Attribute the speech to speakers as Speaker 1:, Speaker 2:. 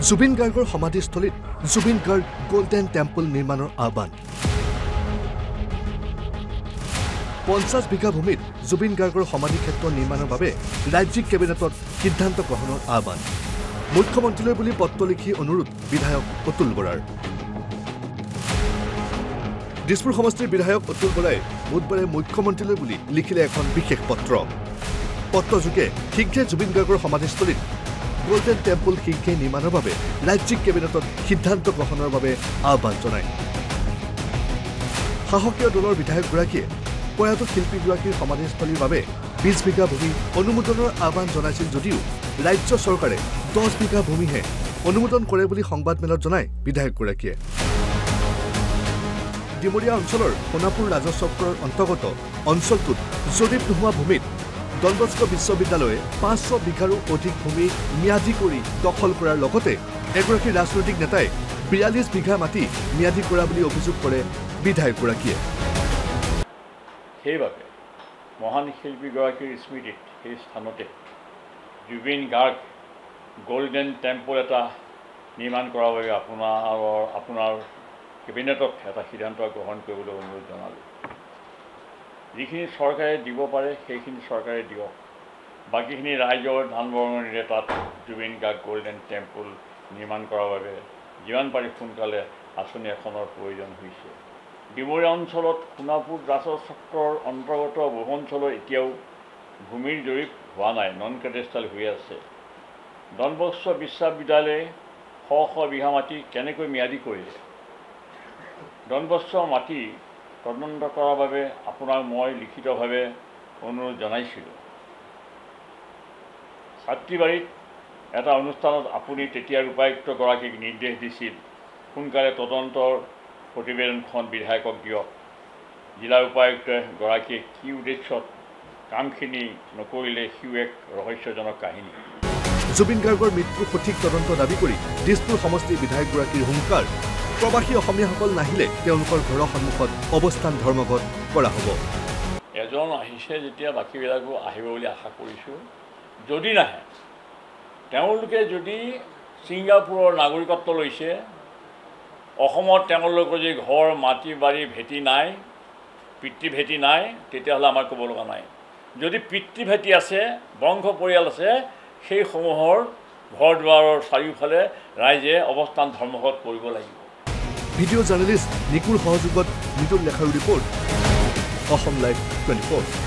Speaker 1: জুবিন গাৰ্গৰ সমাধিস্থলীত Zubeen Garg golden temple নিৰ্মাণৰ আহ্বান 50 বিঘা ভূমিত জুবিন গাৰ্গৰ সমাধি ক্ষেত্ৰ নিৰ্মাণৰ বাবে ৰাজ্যিক কেবিনেটত সিদ্ধান্ত গ্ৰহণৰ আহ্বান মুখ্যমন্ত্ৰীলৈ বুলি পত্ৰ লিখি অনুৰোধ বিধায়ক অতুল বৰাৰ দিছপুৰ সমষ্টিৰ বিধায়ক অতুল বৰাই বুধবাৰে মুখ্যমন্ত্ৰীলৈ বুলি লিখিলে এখন বিশেষ পত্ৰযোগে শীঘ্ৰে জুবিন গাৰ্গৰ সমাধিস্থলীত গোল্ডেন টেম্পল শীঘ্ৰে নিৰ্মাণৰ বাবে ৰাজ্যিক কেবিনেটত সিদ্ধান্ত গ্ৰহণৰ বাবে আহ্বান জনায় সাহসীয় দলৰ বিধায়কগৰাকীয়ে প্ৰয়াত শিল্পীগৰাকীৰ সমাধিস্থলীৰ বাবে 20 বিঘা ভূমি অনুমোদনৰ আহ্বান জনাইছিল যদিও ৰাজ্য চৰকাৰে 10 বিঘা ভূমিহে অনুমোদন কৰে বুলি সংবাদমেলত জনায় বিধায়কগৰাকীয়ে ডিমৰীয়া অঞ্চলৰ সোণাপুৰ ৰাজচক্ৰৰ অন্তৰ্গত অঞ্চলটোত জৰীপ নোহোৱা ভূমিত ডন বস্কো বিশ্ববিদ্যালয়ে 500 বিঘাৰো অধিক ভূমি ম্যাদী কৰি দখল কৰাৰ লগতে এগৰাকী ৰাজনৈতিক নেতাই 42 বিঘা মাটি ম্যাদী কৰা বুলি অভিযোগ কৰে বিধায়কগৰাকীয়ে
Speaker 2: সেইবাবে মহান শিল্পীগৰাকীৰ স্মৃতিত সেই স্থানতে জুবিন গাৰ্গ গোল্ডেন টেম্পল এটা নিৰ্মাণ কৰাৰ বাবে আপোনাৰ কেবিনেটত এটা সিদ্ধান্ত গ্ৰহণ কৰিবলৈ অনুৰোধ জনালোঁ যিখিনি চৰকাৰে দিব পাৰে সেইখিনি চৰকাৰে দিয়ক বাকীখিনি ৰাইজৰ দান বৰঙণিৰে তাত জুবিন গাৰ্গ গোল্ডেন টেম্পল নিৰ্মাণ কৰাৰ বাবে যিমান পাৰি সোনকালে আঁচনি এখনৰ প্ৰয়োজন হৈছে ডিমৰীয়া অঞ্চলত সোণাপুৰ ৰাজচক্ৰৰ অন্তৰ্গত বহু অঞ্চলৰ এতিয়াও ভূমিৰ জৰীপ হোৱা নাই নন কেডেষ্ট্ৰাল হৈ আছে ডন বস্কো বিশ্ববিদ্যালয়ে শ বিঘা মাটি কেনেকৈ ম্যাদী কৰিলে ডন বস্কো মাটি তদন্ত কৰাৰ বাবে আপোনাক মই লিখিতভাৱে অনুৰোধ জনাইছিলোঁ ছাত্ৰীবাৰীত এটা অনুষ্ঠানত আপুনি তেতিয়াৰ উপায়ুক্তগৰাকীক নিৰ্দেশ দিছিল সোনকালে তদন্তৰ প্ৰতিবেদনখন বিধায়কক দিয়ক জিলা উপায়ুক্তগৰাকীয়ে কি উদ্দেশ্যত কামখিনি নকৰিলে সিও এক ৰহস্যজনক কাহিনী
Speaker 1: জুবিন গাৰ্গৰ মৃত্যুৰ সঠিক তদন্ত দাবী কৰি দিছপুৰ সমষ্টিৰ বিধায়কগৰাকীৰ হুংকাৰ প্ৰবাসী অসমীয়াসকল নাহিলে তেওঁলোকৰ ঘৰৰ সন্মুখত অৱস্থান ধৰ্মঘট কৰা হ'ব
Speaker 2: এজন আহিছে যেতিয়া বাকীবিলাকো আহিব বুলি আশা কৰিছোঁ যদি নাহে তেওঁলোকে যদি ছিংগাপুৰৰ নাগৰিকত্ব লৈছে অসমত তেওঁলোকৰ যদি ঘৰ মাটি বাৰী ভেটি নাই পিতৃ ভেটি নাই তেতিয়াহ'লে আমাৰ ক'ব লগা নাই যদি পিতৃ ভেটি আছে বংশ পৰিয়াল আছে সেইসমূহৰ ঘৰ দুৱাৰৰ চাৰিওফালে ৰাইজে অৱস্থান ধৰ্মঘট কৰিব লাগিব
Speaker 1: ভিডিঅ' জাৰ্নেলিষ্ট নিকুৰ সহযোগত মৃদুল লেখাৰু ৰিপৰ্ট অসম লাইভ 24